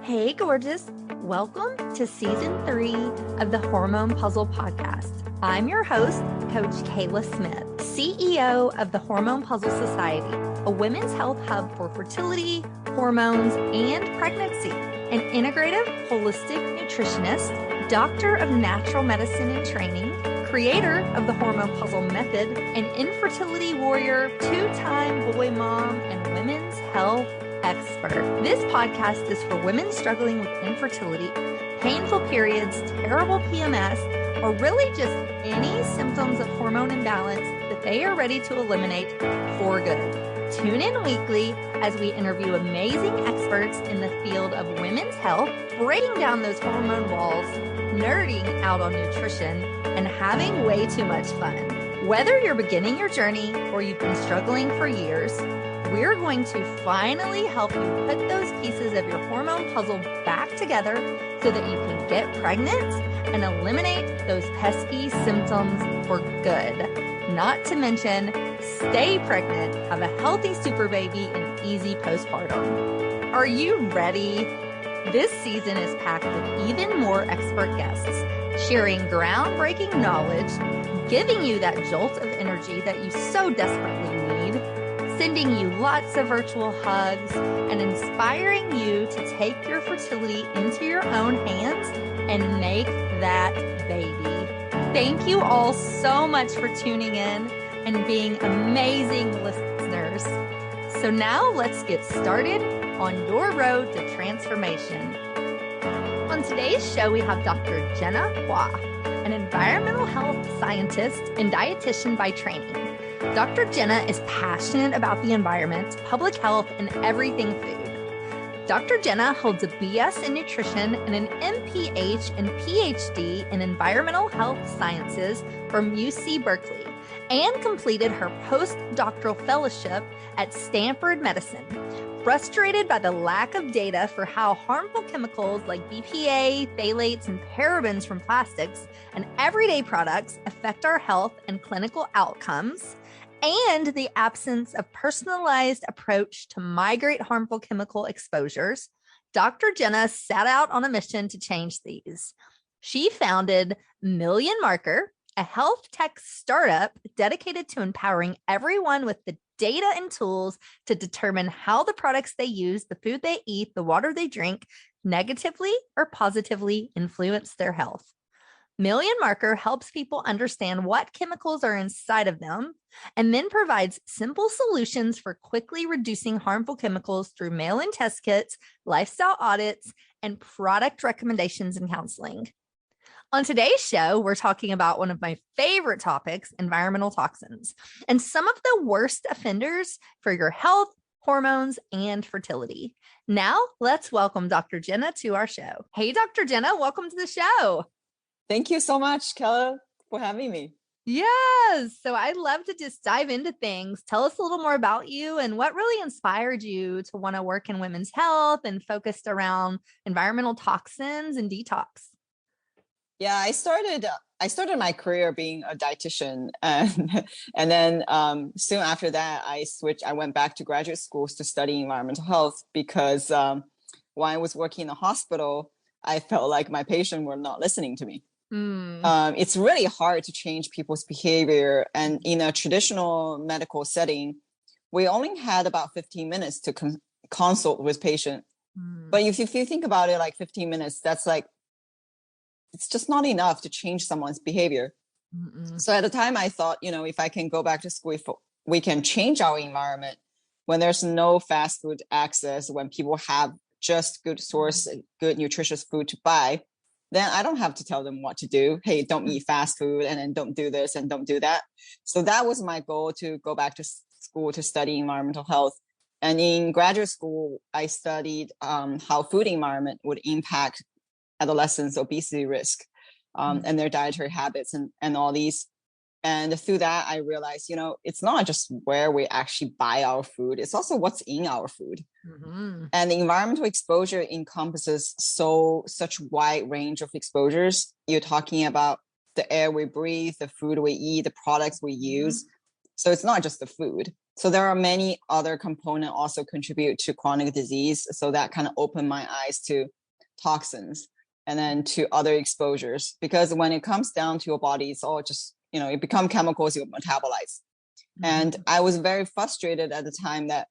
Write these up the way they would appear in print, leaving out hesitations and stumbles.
Hey, gorgeous. Welcome to season 3 of the Hormone P.U.Z.Z.L.E Podcast. I'm your host, Coach Kayla Smith, CEO of the Hormone P.U.Z.Z.L Society, a women's health hub for fertility, hormones, and pregnancy, an integrative, holistic nutritionist, doctor of natural medicine and training, creator of the Hormone P.U.Z.Z.L method, an infertility warrior, 2-time boy mom, and women's health expert. This podcast is for women struggling with infertility, painful periods, terrible PMS, or really just any symptoms of hormone imbalance that they are ready to eliminate for good. Tune in weekly as we interview amazing experts in the field of women's health, breaking down those hormone walls, nerding out on nutrition, and having way too much fun. Whether you're beginning your journey or you've been struggling for years, we're going to finally help you put those pieces of your hormone puzzle back together so that you can get pregnant and eliminate those pesky symptoms for good. Not to mention, stay pregnant, have a healthy super baby, and easy postpartum. Are you ready? This season is packed with even more expert guests, sharing groundbreaking knowledge, giving you that jolt of energy that you so desperately need, sending you lots of virtual hugs, and inspiring you to take your fertility into your own hands and make that baby. Thank you all so much for tuning in and being amazing listeners. So now let's get started on your road to transformation. On today's show, we have Dr. Jenna Hua, an environmental health scientist and dietitian by training. Dr. Jenna is passionate about the environment, public health, and everything food. Dr. Jenna holds a BS in nutrition and an MPH and PhD in environmental health sciences from UC Berkeley and completed her postdoctoral fellowship at Stanford Medicine. Frustrated by the lack of data for how harmful chemicals like BPA, phthalates, and parabens from plastics and everyday products affect our health and clinical outcomes, and the absence of personalized approach to migrate harmful chemical exposures, Dr. Jenna set out on a mission to change these. She founded Million Marker, a health tech startup dedicated to empowering everyone with the data and tools to determine how the products they use, the food they eat, the water they drink, negatively or positively influence their health. Million Marker helps people understand what chemicals are inside of them and then provides simple solutions for quickly reducing harmful chemicals through mail-in test kits, lifestyle audits, and product recommendations and counseling. On today's show, we're talking about one of my favorite topics, environmental toxins, and some of the worst offenders for your health, hormones, and fertility. Now, let's welcome Dr. Jenna to our show. Hey, Dr. Jenna, welcome to the show. Thank you so much, Kayla, for having me. Yes. So I'd love to just dive into things. Tell us a little more about you and what really inspired you to want to work in women's health and focused around environmental toxins and detox. Yeah, I started my career being a dietitian, and then soon after that, I went back to graduate schools to study environmental health because when I was working in a hospital, I felt like my patients were not listening to me. It's really hard to change people's behavior, and in a traditional medical setting, we only had about 15 minutes to consult with patient. But if you think about it, like 15 minutes, that's like, it's just not enough to change someone's behavior. So at the time I thought, if I can go back to school, if we can change our environment when there's no fast food access, when people have just good source, good nutritious food to buy, then I don't have to tell them what to do. Hey, don't eat fast food, and then don't do this and don't do that. So that was my goal, to go back to school to study environmental health. And in graduate school, I studied how food environment would impact adolescents' obesity risk and their dietary habits and all these. And through that, I realized, it's not just where we actually buy our food, it's also what's in our food. And the environmental exposure encompasses such wide range of exposures. You're talking about the air we breathe, the food we eat, the products we use. So it's not just the food. So there are many other components also contribute to chronic disease. So that kind of opened my eyes to toxins and then to other exposures, because when it comes down to your body, it's all just, it become chemicals you metabolize. And I was very frustrated at the time that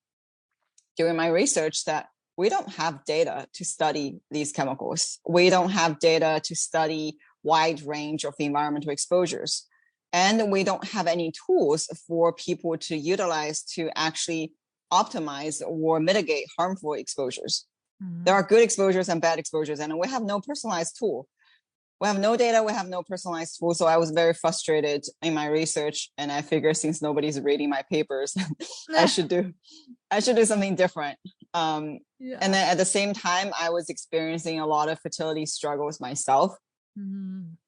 during my research that we don't have data to study these chemicals. We don't have data to study wide range of environmental exposures. And we don't have any tools for people to utilize to actually optimize or mitigate harmful exposures. There are good exposures and bad exposures, and we have no personalized tool. We have no data, we have no personalized tool. So I was very frustrated in my research, and I figured since nobody's reading my papers, I should do something different. And then at the same time, I was experiencing a lot of fertility struggles myself.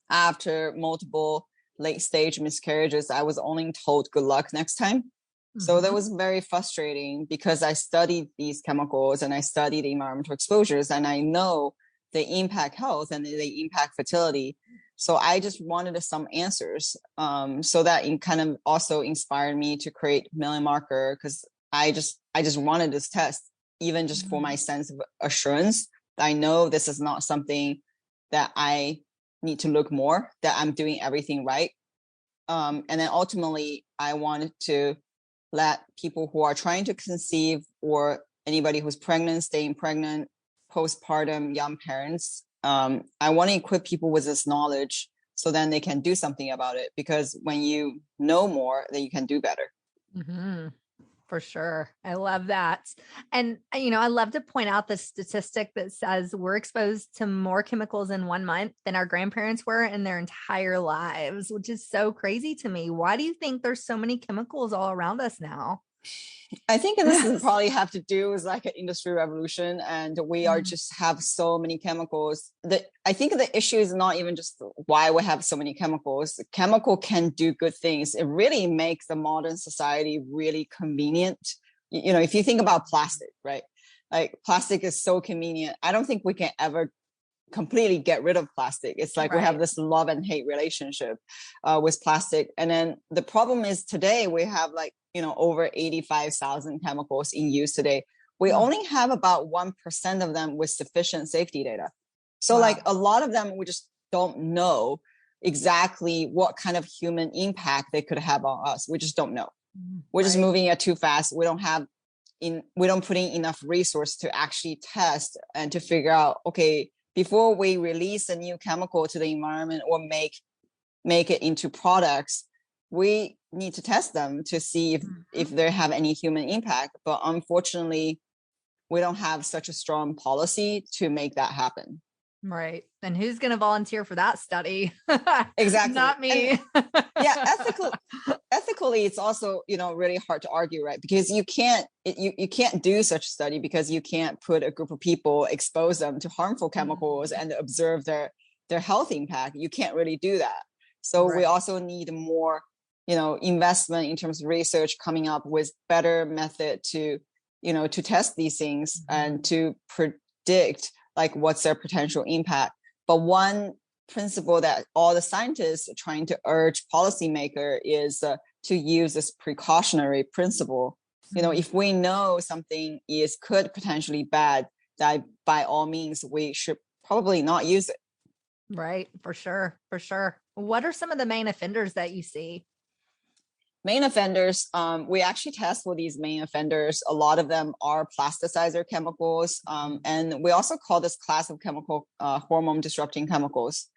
After multiple late stage miscarriages, I was only told good luck next time. So that was very frustrating because I studied these chemicals and I studied environmental exposures, and I know they impact health and they impact fertility. So I just wanted some answers. So that kind of also inspired me to create Million Marker, because I just wanted this test, even just for my sense of assurance. I know this is not something that I need to look more, that I'm doing everything right. And then ultimately, I wanted to let people who are trying to conceive, or anybody who's pregnant, staying pregnant, postpartum, young parents, I want to equip people with this knowledge so then they can do something about it. Because when you know more, then you can do better. For sure. I love that. And, I love to point out the statistic that says we're exposed to more chemicals in 1 month than our grandparents were in their entire lives, which is so crazy to me. Why do you think there's so many chemicals all around us now? I think this is probably have to do with like an industry revolution, and we are just have so many chemicals. I think the issue is not even just why we have so many chemicals. The chemical can do good things. It really makes the modern society really convenient. If you think about plastic, right? Like plastic is so convenient. I don't think we can ever completely get rid of plastic. It's like we have this love and hate relationship with plastic. And then the problem is today we have like, over 85,000 chemicals in use today. We only have about 1% of them with sufficient safety data. So like a lot of them, we just don't know exactly what kind of human impact they could have on us. We just don't know. We're just moving it too fast. We don't put in enough resource to actually test and to figure out, okay, before we release a new chemical to the environment or make it into products, we need to test them to see if they have any human impact. But unfortunately, we don't have such a strong policy to make that happen. Right. And who's going to volunteer for that study? Exactly. Not me. Ethically, it's also, really hard to argue, right? Because you can't do such a study because you can't put a group of people, expose them to harmful chemicals and observe their health impact. You can't really do that. So we also need more, investment in terms of research, coming up with better method to test these things and to predict like what's their potential impact. But one principle that all the scientists are trying to urge policymaker is to use this precautionary principle. If we know something could potentially bad, that by all means we should probably not use it. Right. For sure. What are some of the main offenders that you see? Main offenders, we actually test for these main offenders. A lot of them are plasticizer chemicals. And we also call this class of chemical hormone disrupting chemicals.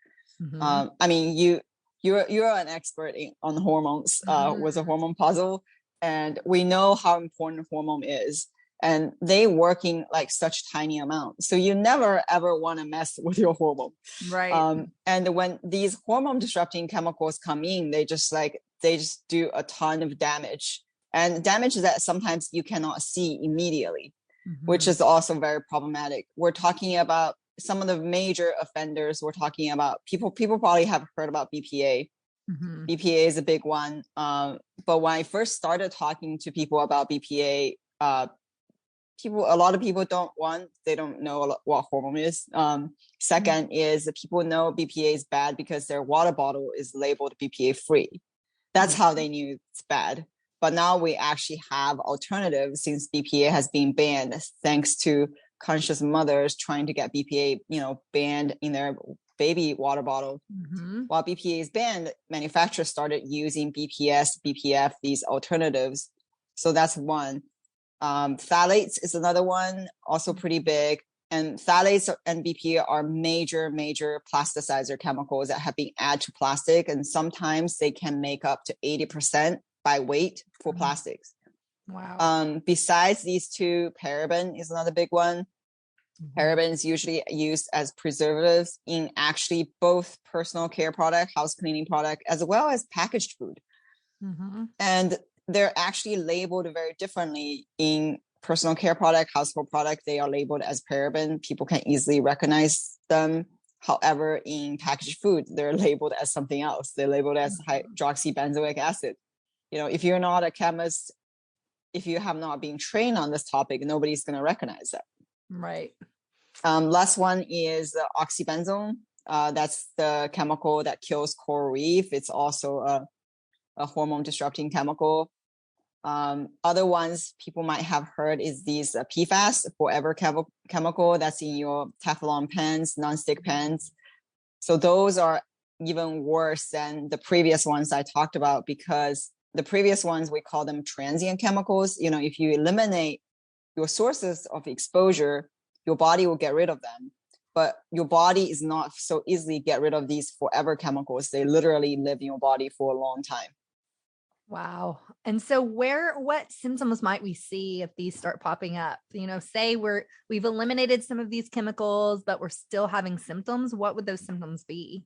I mean, you're an expert on hormones with a hormone puzzle, and we know how important hormone is. And they work in like such tiny amounts. So you never ever want to mess with your hormone. Right. And when these hormone disrupting chemicals come in, they just do a ton of damage, and damage that sometimes you cannot see immediately, which is also very problematic. We're talking about some of the major offenders. We're talking about people probably have heard about BPA. BPA is a big one. But when I first started talking to people about BPA, a lot of people they don't know what hormone is. Second is that people know BPA is bad because their water bottle is labeled BPA free. That's how they knew it's bad. But now we actually have alternatives since BPA has been banned, thanks to conscious mothers trying to get BPA, banned in their baby water bottle. While BPA is banned, manufacturers started using BPS, BPF, these alternatives. So that's one. Phthalates is another one, also pretty big. And phthalates and BPA are major plasticizer chemicals that have been added to plastic. And sometimes they can make up to 80% by weight for plastics. Wow. Besides these two, paraben is another big one. Parabens usually used as preservatives in actually both personal care product, house cleaning product, as well as packaged food. And they're actually labeled very differently. In personal care product, household product, they are labeled as paraben. People can easily recognize them. However, in packaged food, they're labeled as something else. They're labeled as hydroxybenzoic acid. If you're not a chemist, if you have not been trained on this topic, nobody's going to recognize that. Right. Last one is oxybenzone. That's the chemical that kills coral reef. It's also a hormone disrupting chemical. Other ones people might have heard is these PFAS, forever chemical that's in your Teflon pans, nonstick pans. So those are even worse than the previous ones I talked about, because the previous ones, we call them transient chemicals. If you eliminate your sources of exposure, your body will get rid of them. But your body is not so easily get rid of these forever chemicals. They literally live in your body for a long time. Wow. And so what symptoms might we see if these start popping up? Say we've eliminated some of these chemicals, but we're still having symptoms. What would those symptoms be?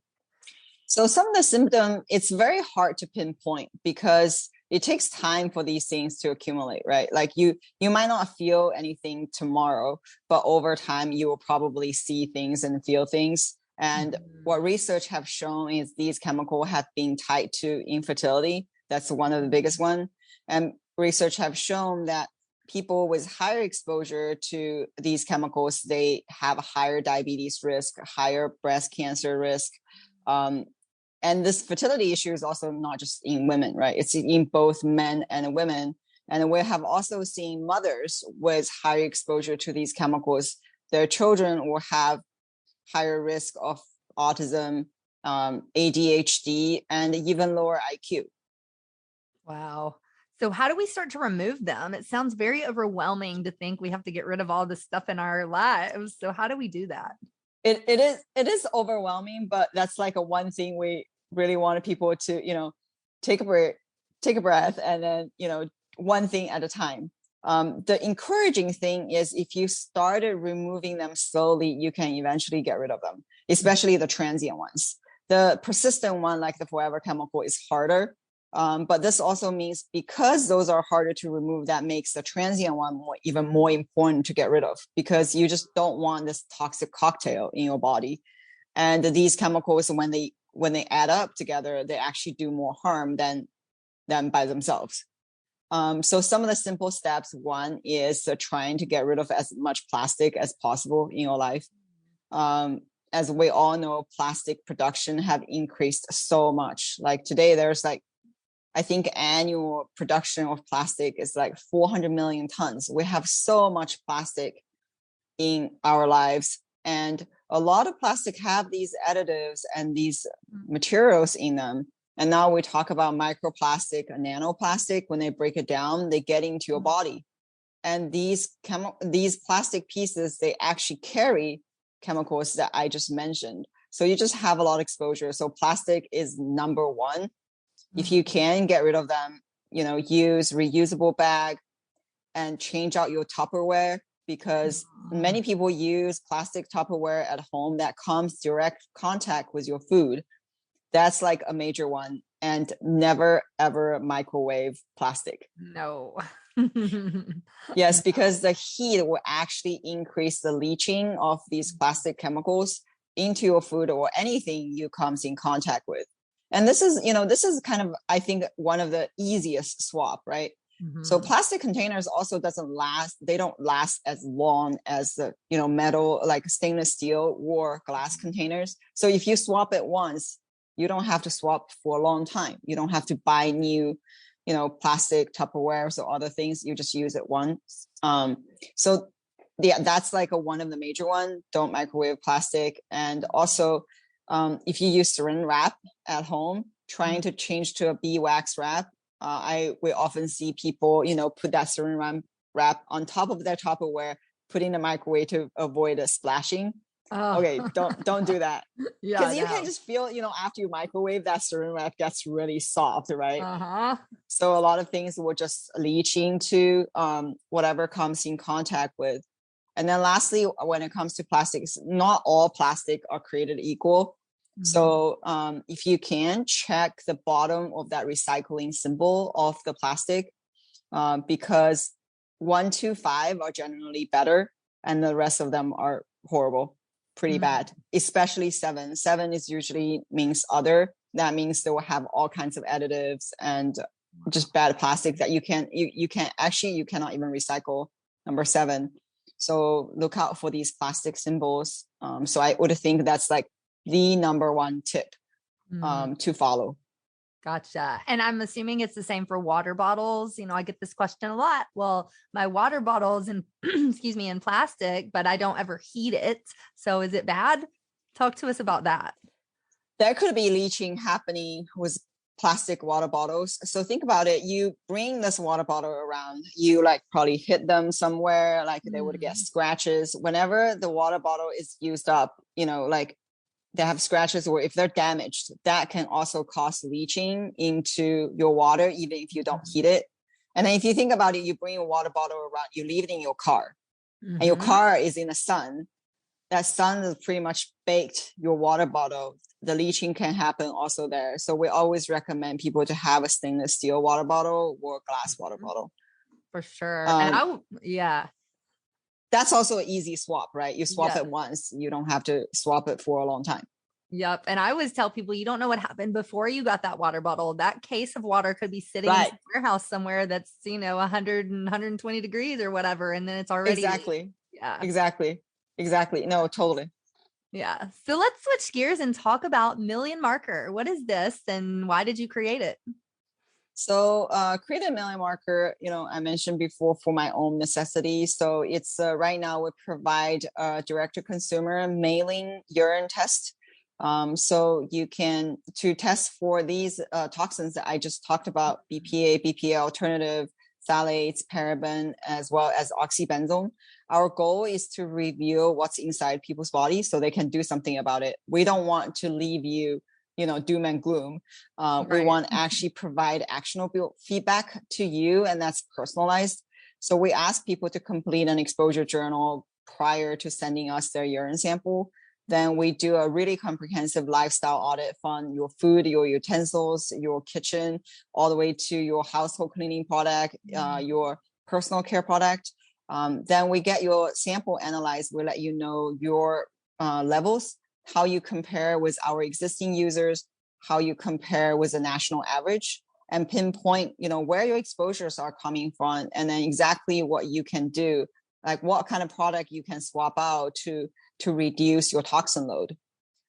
So some of the symptoms, it's very hard to pinpoint because it takes time for these things to accumulate, right? Like you might not feel anything tomorrow, but over time you will probably see things and feel things. And what research have shown is these chemicals have been tied to infertility. That's one of the biggest one. And research have shown that people with higher exposure to these chemicals, they have a higher diabetes risk, higher breast cancer risk. And this fertility issue is also not just in women, right? It's in both men and women. And we have also seen mothers with higher exposure to these chemicals. Their children will have higher risk of autism, ADHD, and even lower IQ. Wow. So how do we start to remove them? It sounds very overwhelming to think we have to get rid of all this stuff in our lives. So how do we do that? It is overwhelming, but that's like a one thing we really wanted people to, take a breath, and then, one thing at a time. The encouraging thing is if you started removing them slowly, you can eventually get rid of them, especially the transient ones. The persistent one, like the forever chemical, is harder. But this also means because those are harder to remove, that makes the transient one even more important to get rid of, because you just don't want this toxic cocktail in your body. And these chemicals, when they add up together, they actually do more harm than by themselves. So some of the simple steps, one is trying to get rid of as much plastic as possible in your life. As we all know, plastic production have increased so much. Like today, there's I think annual production of plastic is 400 million tons. We have so much plastic in our lives. And a lot of plastic have these additives and these materials in them. And now we talk about microplastic and nanoplastic. When they break it down, they get into your body. And these plastic pieces, they actually carry chemicals that I just mentioned. So you just have a lot of exposure. So plastic is number one. If you can get rid of them, use reusable bag and change out your Tupperware, because many people use plastic Tupperware at home that comes direct contact with your food. That's a major one. And never, ever microwave plastic. No. Yes, because the heat will actually increase the leaching of these plastic chemicals into your food or anything you comes in contact with. And this is kind of, I think, one of the easiest swap, right? So plastic containers also they don't last as long as the, metal, like stainless steel or glass containers. So if you swap it once, you don't have to swap for a long time. You don't have to buy new plastic Tupperwares or other things. You just use it once. So that's like one of the major one. Don't microwave plastic. And also, if you use saran wrap at home, trying to change to a beeswax wrap. We often see people, put that saran wrap on top of their Tupperware, put in the microwave to avoid a splashing. Oh. Okay, don't do that. Yeah, because you can just feel, after you microwave, that saran wrap gets really soft, right? Uh-huh. So a lot of things will just leach into whatever comes in contact with. And then lastly, when it comes to plastics, not all plastic are created equal. Mm-hmm. So if you can, check the bottom of that recycling symbol of the plastic, because 1 to 5 are generally better and the rest of them are horrible, pretty bad, especially 7. 7 is usually means other. That means they will have all kinds of additives and just bad plastic that you cannot even recycle. Number 7. So look out for these plastic symbols. So I would think that's like the number one tip to follow. Gotcha. And I'm assuming it's the same for water bottles. I get this question a lot. Well, my water bottle's in, in plastic, but I don't ever heat it. So is it bad? Talk to us about that. There could be leaching happening with plastic water bottles. So think about it. You bring this water bottle around, you probably hit them somewhere, they would get scratches. Whenever the water bottle is used up, they have scratches, or if they're damaged, that can also cause leaching into your water, even if you don't heat it. And then if you think about it, you bring a water bottle around, you leave it in your car, and your car is in the sun. That sun has pretty much baked your water bottle. The leaching can happen also there. So we always recommend people to have a stainless steel water bottle or glass water bottle. For sure. And that's also an easy swap, right? You swap it once, you don't have to swap it for a long time. Yep. And I always tell people, you don't know what happened before you got that water bottle. That case of water could be sitting in a warehouse somewhere that's, 100 and 120 degrees or whatever. And then it's already. Exactly. Yeah. Exactly. No, totally. Yeah. So let's switch gears and talk about Million Marker. What is this and why did you create it? So create a Million Marker, I mentioned before, for my own necessity. So it's right now we provide a direct-to-consumer mailing urine test. So you can, to test for these toxins that I just talked about, BPA, BPA alternative, phthalates, paraben, as well as oxybenzone. Our goal is to reveal what's inside people's bodies so they can do something about it. We don't want to leave you, doom and gloom. We want to actually provide actionable feedback to you, and that's personalized. So we ask people to complete an exposure journal prior to sending us their urine sample. Then we do a really comprehensive lifestyle audit from your food, your utensils, your kitchen, all the way to your household cleaning product, your personal care product. Then we get your sample analyzed. We let you know your levels, how you compare with our existing users, how you compare with the national average, and pinpoint, where your exposures are coming from, and then exactly what you can do, like what kind of product you can swap out to reduce your toxin load.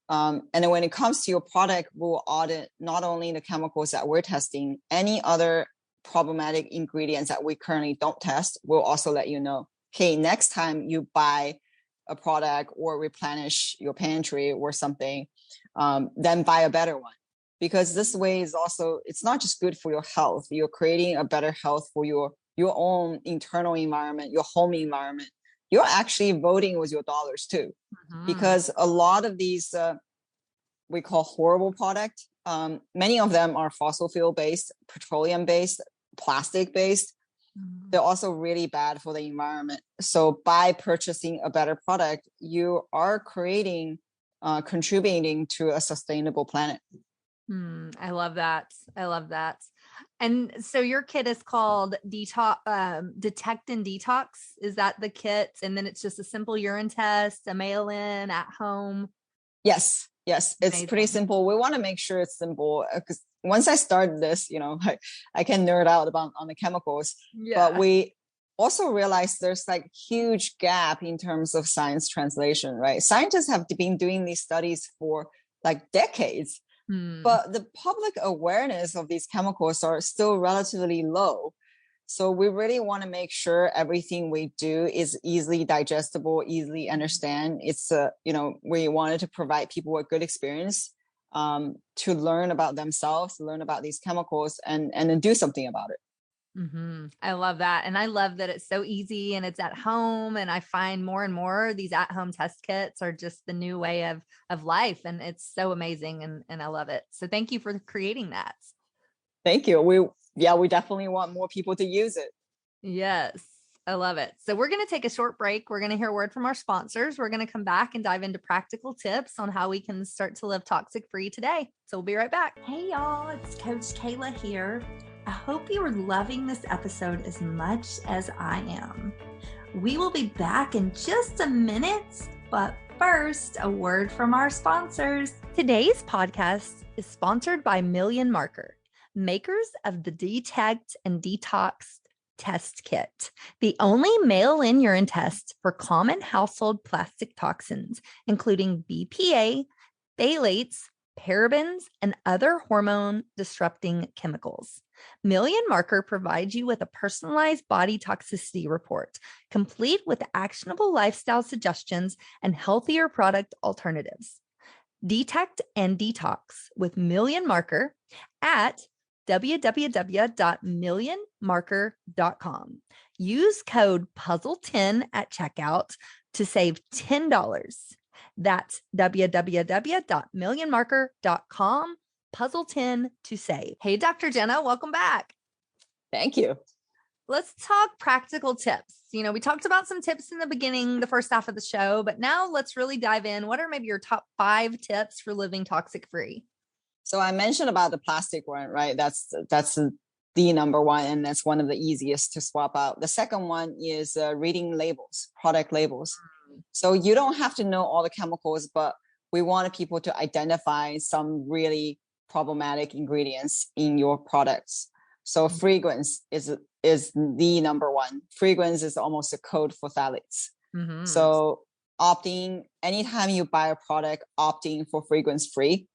And then when it comes to your product, we'll audit not only the chemicals that we're testing, any other problematic ingredients that we currently don't test. We'll also let you know, hey, next time you buy a product or replenish your pantry or something, then buy a better one. Because this way is also, it's not just good for your health. You're creating a better health for your own internal environment, your home environment. You're actually voting with your dollars too. Because a lot of these we call horrible product, many of them are fossil fuel based, petroleum based, plastic based. They're also really bad for the environment. So by purchasing a better product, you are contributing to a sustainable planet. I love that. And so your kit is called Detect and Detox. Is that the kit? And then it's just a simple urine test, a mail-in at home. Yes. It's amazing. Pretty simple. We want to make sure it's simple because once I started this, I can nerd out on the chemicals, but we also realized there's huge gap in terms of science translation, right? Scientists have been doing these studies for decades. But the public awareness of these chemicals are still relatively low. So we really want to make sure everything we do is easily digestible, easily understand. It's we wanted to provide people a good experience to learn about themselves, learn about these chemicals, and then do something about it. I love that. And I love that it's so easy and it's at home. And I find more and more these at-home test kits are just the new way of life. And it's so amazing. And I love it. So thank you for creating that. Thank you. We definitely want more people to use it. Yes, I love it. So we're going to take a short break. We're going to hear a word from our sponsors. We're going to come back and dive into practical tips on how we can start to live toxic free today. So we'll be right back. Hey y'all, it's Coach Kayla here. I hope you are loving this episode as much as I am. We will be back in just a minute, but first, a word from our sponsors. Today's podcast is sponsored by Million Marker, makers of the Detect and Detox Test Kit, the only mail-in urine test for common household plastic toxins, including BPA, phthalates, parabens, and other hormone-disrupting chemicals. Million Marker provides you with a personalized body toxicity report, complete with actionable lifestyle suggestions and healthier product alternatives. Detect and detox with Million Marker at www.millionmarker.com. Use code PUZZLE10 at checkout to save $10. That's www.millionmarker.com, PUZZLE10 to save. Hey, Dr. Jenna, welcome back. Thank you. Let's talk practical tips. We talked about some tips in the beginning, the first half of the show, but now let's really dive in. What are maybe your top 5 tips for living toxic free? So I mentioned about the plastic one, right? That's the number one, and that's one of the easiest to swap out. The second one is reading labels, product labels. So you don't have to know all the chemicals, but we wanted people to identify some really problematic ingredients in your products. So fragrance is the number one. Fragrance is almost a code for phthalates. So opting, anytime you buy a product, opting for fragrance free.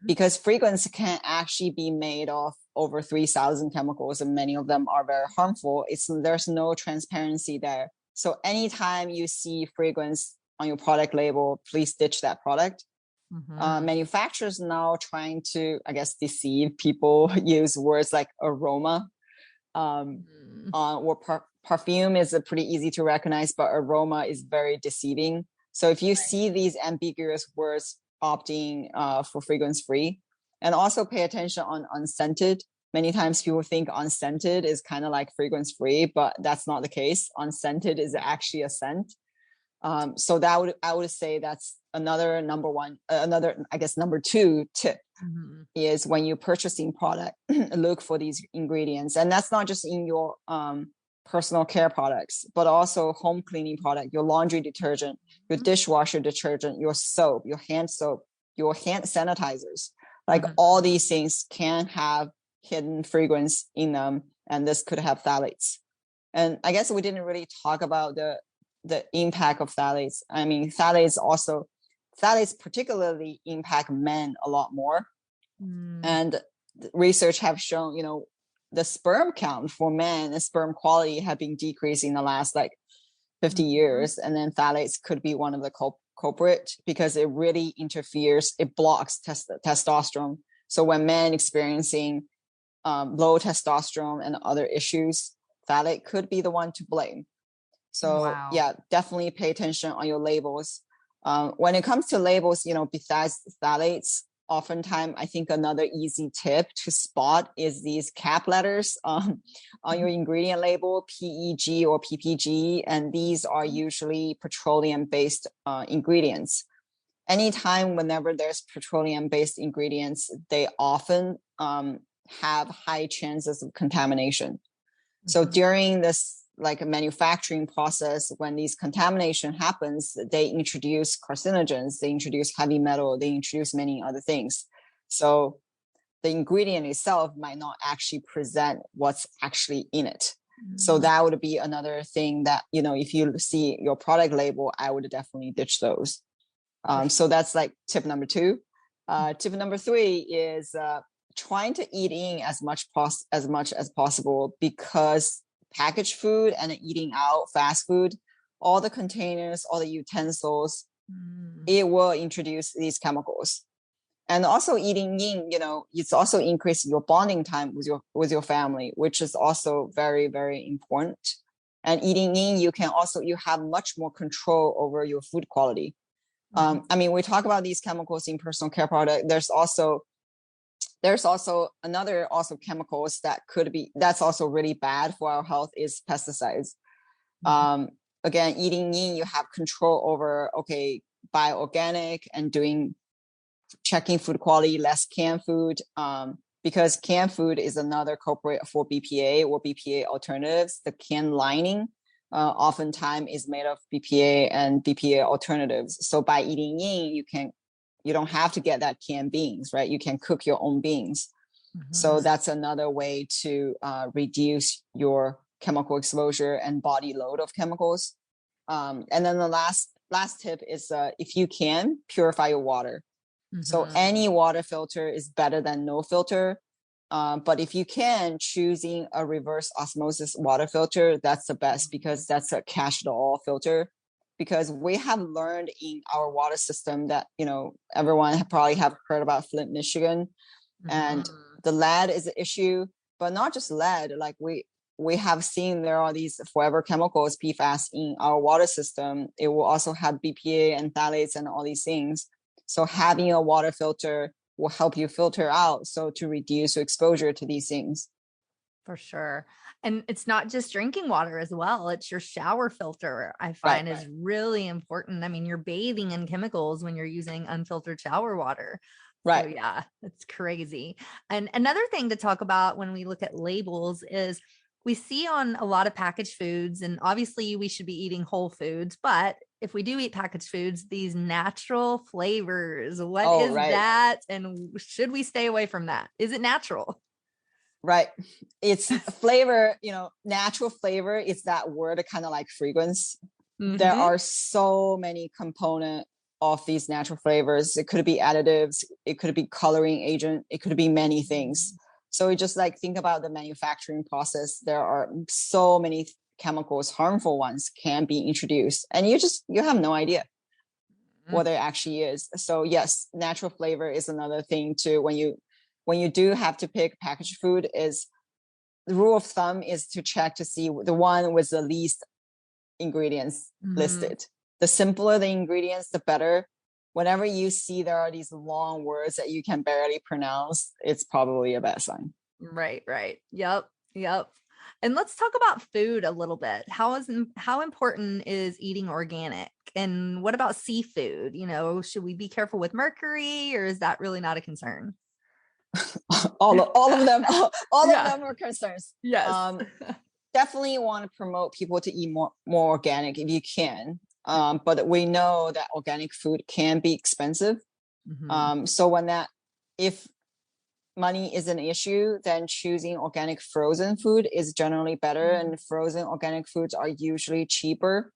Because fragrance can actually be made of over 3,000 chemicals, and many of them are very harmful. There's no transparency there. So anytime you see fragrance on your product label, please ditch that product. Manufacturers now trying to, I guess, deceive people, use words like aroma. Perfume is pretty easy to recognize, but aroma is very deceiving. So if you see these ambiguous words, opting for fragrance free, and also pay attention on unscented. Many times people think unscented is kind of like fragrance free, but that's not the case. Unscented is actually a scent. So I would say that's another number 2 tip is when you're purchasing product, look for these ingredients. And that's not just in your personal care products, but also home cleaning product, your laundry detergent, your dishwasher detergent, your soap, your hand sanitizers. Like all these things can have hidden fragrance in them, and this could have phthalates. And I guess we didn't really talk about the impact of phthalates. I mean, phthalates particularly impact men a lot more. And research have shown, the sperm count for men and sperm quality have been decreasing in the last 50 years. And then phthalates could be one of the culprit, because it really interferes, it blocks testosterone. So when men experiencing low testosterone and other issues, phthalate could be the one to blame. So yeah, definitely pay attention on your labels. When it comes to labels, besides phthalates, oftentimes I think another easy tip to spot is these cap letters on your ingredient label, PEG or PPG, and these are usually petroleum-based ingredients. Whenever there's petroleum-based ingredients, they often have high chances of contamination. So during this manufacturing process, when these contamination happens, they introduce carcinogens, they introduce heavy metal, they introduce many other things. So the ingredient itself might not actually present what's actually in it. So that would be another thing that, if you see your product label, I would definitely ditch those. So that's tip number 2. Tip number 3 is trying to eat in as much as possible, because packaged food and eating out fast food, all the containers, all the utensils, it will introduce these chemicals. And also eating in, it's also increased your bonding time with your family, which is also very, very important. And eating in, you have much more control over your food quality. We talk about these chemicals in personal care product. There's also another chemicals that's also really bad for our health is pesticides. Again, eating in, you have control over, buy organic and checking food quality, less canned food, because canned food is another culprit for BPA or BPA alternatives. The can lining oftentimes is made of BPA and BPA alternatives. So by eating in, you don't have to get that canned beans, right? You can cook your own beans. So that's another way to reduce your chemical exposure and body load of chemicals. And then the last tip is if you can, purify your water. So any water filter is better than no filter. But if you can, choosing a reverse osmosis water filter, that's the best, because that's a catch-all filter. Because we have learned in our water system that, everyone probably have heard about Flint, Michigan, and the lead is an issue, but not just lead. Like we have seen there are these forever chemicals, PFAS, in our water system. It will also have BPA and phthalates and all these things. So having a water filter will help you filter out, so to reduce your exposure to these things. For sure. And it's not just drinking water as well. It's your shower filter, I find, is really important. I mean, you're bathing in chemicals when you're using unfiltered shower water. Right. So yeah, it's crazy. And another thing to talk about when we look at labels is we see on a lot of packaged foods, and obviously we should be eating whole foods, but if we do eat packaged foods, these natural flavors, what is that? And should we stay away from that? Is it natural? Right. It's flavor, natural flavor is that word kind of like fragrance. There are so many components of these natural flavors. It could be additives. It could be coloring agent. It could be many things. So just like think about the manufacturing process. There are so many chemicals, harmful ones, can be introduced, and you have no idea what it actually is. So yes, natural flavor is another thing too. When you do have to pick packaged food, is the rule of thumb is to check to see the one with the least ingredients listed. The simpler the ingredients, the better. Whenever you see there are these long words that you can barely pronounce, it's probably a bad sign. Right. Yep. And let's talk about food a little bit. How important is eating organic? And what about seafood? Should we be careful with mercury, or is that really not a concern? all of them are concerns. Yes. Definitely want to promote people to eat more organic if you can. But we know that organic food can be expensive. So if money is an issue, then choosing organic frozen food is generally better. And frozen organic foods are usually cheaper.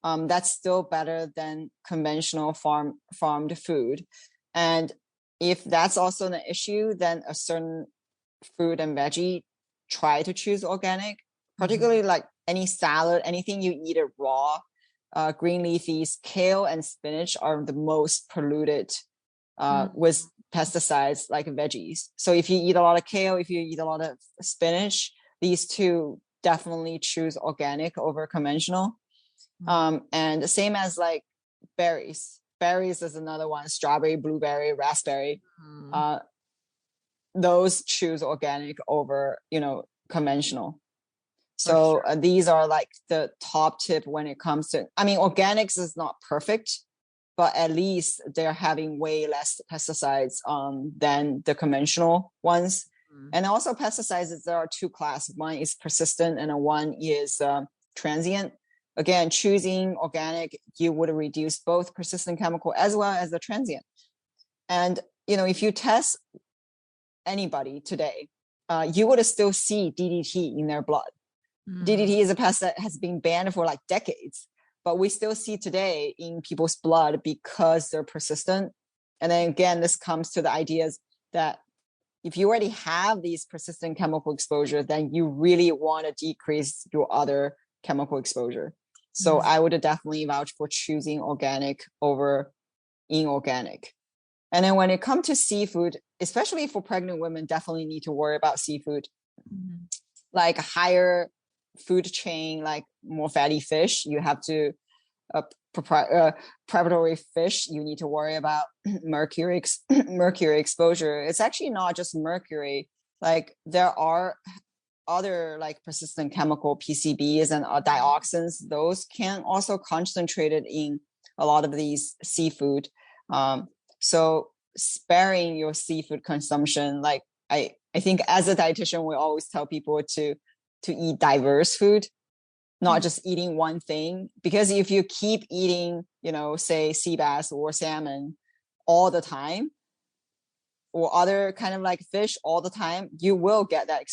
That's still better than conventional farmed food. And if that's also an issue, then a certain fruit and veggie, try to choose organic, particularly like any salad, anything you eat it raw. Green leafies, kale and spinach are the most polluted with pesticides like veggies. So if you eat a lot of kale, if you eat a lot of spinach, these two definitely choose organic over conventional. And the same as like berries. Berries is another one, strawberry, blueberry, raspberry. Those choose organic over, conventional. So these are like the top tip when it comes to, organics is not perfect, but at least they're having way less pesticides than the conventional ones. And also pesticides, there are two classes. One is persistent and one is transient. Again, choosing organic, you would reduce both persistent chemical as well as the transient. And, if you test anybody today, you would still see DDT in their blood. DDT is a pest that has been banned for like decades, but we still see today in people's blood because they're persistent. And then again, this comes to the ideas that if you already have these persistent chemical exposure, then you really want to decrease your other chemical exposure. So I would definitely vouch for choosing organic over inorganic. And then when it comes to seafood, especially for pregnant women, definitely need to worry about seafood. Like higher food chain, like more fatty fish, you have to predatory fish, you need to worry about mercury exposure. It's actually not just mercury. Like there are other like persistent chemical PCBs and dioxins. Those can also concentrated in a lot of these seafood. So sparing your seafood consumption, like I think as a dietitian, we always tell people to eat diverse food, not just eating one thing. Because if you keep eating, say sea bass or salmon all the time, or other kind of like fish all the time, you will get that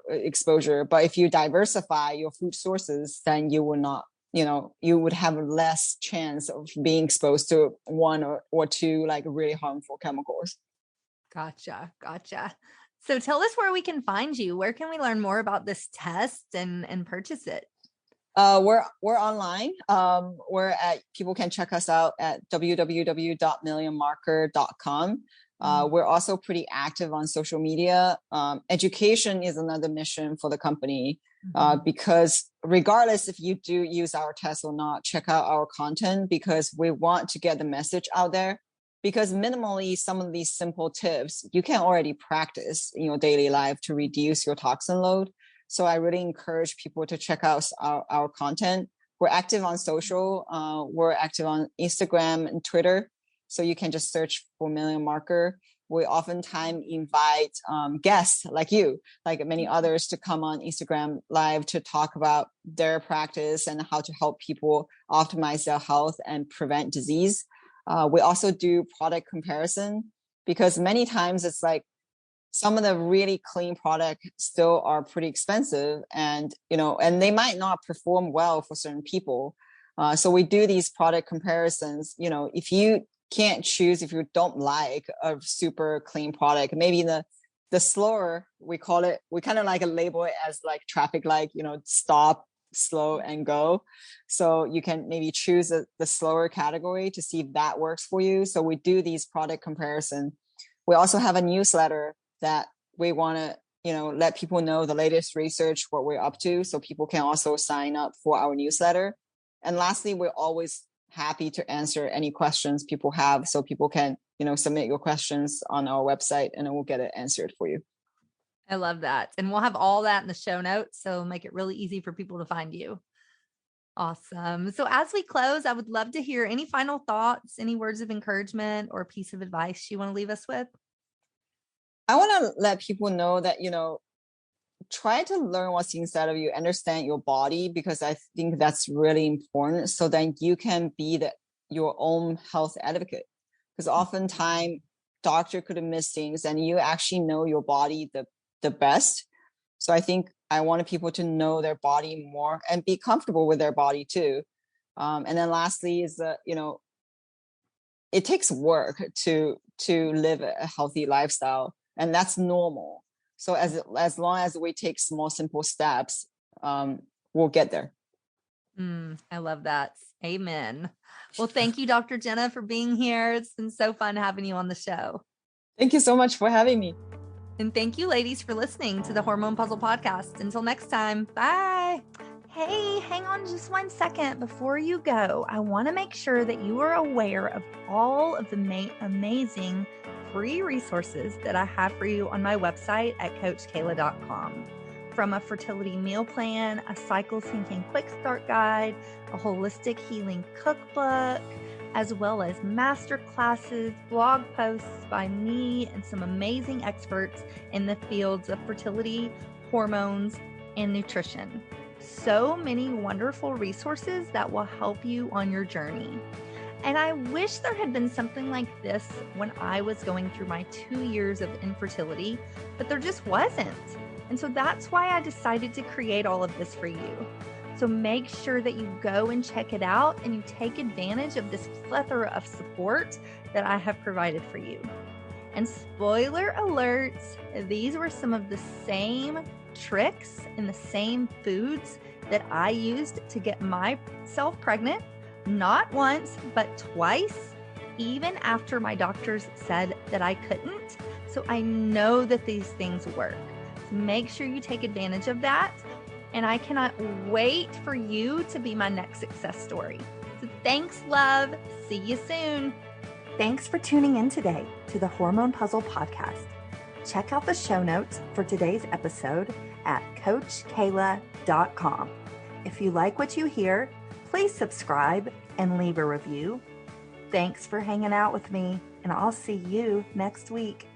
exposure. But if you diversify your food sources, then you will not, you would have less chance of being exposed to one or two like really harmful chemicals. Gotcha. So tell us where we can find you. Where can we learn more about this test and purchase it? We're online. People can check us out at www.millionmarker.com. We're also pretty active on social media. Education is another mission for the company, because regardless if you do use our test or not, check out our content, because we want to get the message out there. Because minimally, some of these simple tips you can already practice in your daily life to reduce your toxin load. So I really encourage people to check out our content. We're active on social. We're active on Instagram and Twitter. So you can just search for Million Marker. We oftentimes invite guests like you, like many others, to come on Instagram Live to talk about their practice and how to help people optimize their health and prevent disease. We also do product comparison, because many times it's like some of the really clean products still are pretty expensive, and and they might not perform well for certain people. So we do these product comparisons. If you can't choose, if you don't like a super clean product, maybe the slower, we call it, we kind of like label it as like traffic light, stop, slow, and go. So you can maybe choose the slower category to see if that works for you. So we do these product comparison. We also have a newsletter that we want to let people know the latest research, what we're up to, so people can also sign up for our newsletter. And lastly, we're always happy to answer any questions people have, so people can submit your questions on our website and then we'll get it answered for you. I love that. And we'll have all that in the show notes, so make it really easy for people to find you. Awesome. So as we close, I would love to hear any final thoughts, any words of encouragement or piece of advice you want to leave us with. I want to let people know that, try to learn what's inside of you, understand your body, because I think that's really important. So then you can be your own health advocate, because oftentimes doctor could have missed things and you actually know your body the best. So I think I wanted people to know their body more and be comfortable with their body too. And then lastly is that, it takes work to live a healthy lifestyle, and that's normal. So as long as we take small, simple steps, we'll get there. I love that. Amen. Well, thank you, Dr. Jenna, for being here. It's been so fun having you on the show. Thank you so much for having me. And thank you, ladies, for listening to the Hormone P.U.Z.Z.L.E Podcast. Until next time, bye. Hey, hang on just 1 second before you go. I want to make sure that you are aware of all of the amazing free resources that I have for you on my website at coachkayla.com. From a fertility meal plan, a cycle syncing quick start guide, a holistic healing cookbook, as well as master classes, blog posts by me and some amazing experts in the fields of fertility, hormones, and nutrition. So many wonderful resources that will help you on your journey. And I wish there had been something like this when I was going through my 2 years of infertility, but there just wasn't. And so that's why I decided to create all of this for you. So make sure that you go and check it out and you take advantage of this plethora of support that I have provided for you. And spoiler alerts, these were some of the same tricks and the same foods that I used to get myself pregnant, not once, but twice, even after my doctors said that I couldn't. So I know that these things work. So make sure you take advantage of that. And I cannot wait for you to be my next success story. So thanks, love. See you soon. Thanks for tuning in today to the Hormone P.U.Z.Z.L.E Podcast. Check out the show notes for today's episode at coachkayla.com. If you like what you hear, please subscribe and leave a review. Thanks for hanging out with me, and I'll see you next week.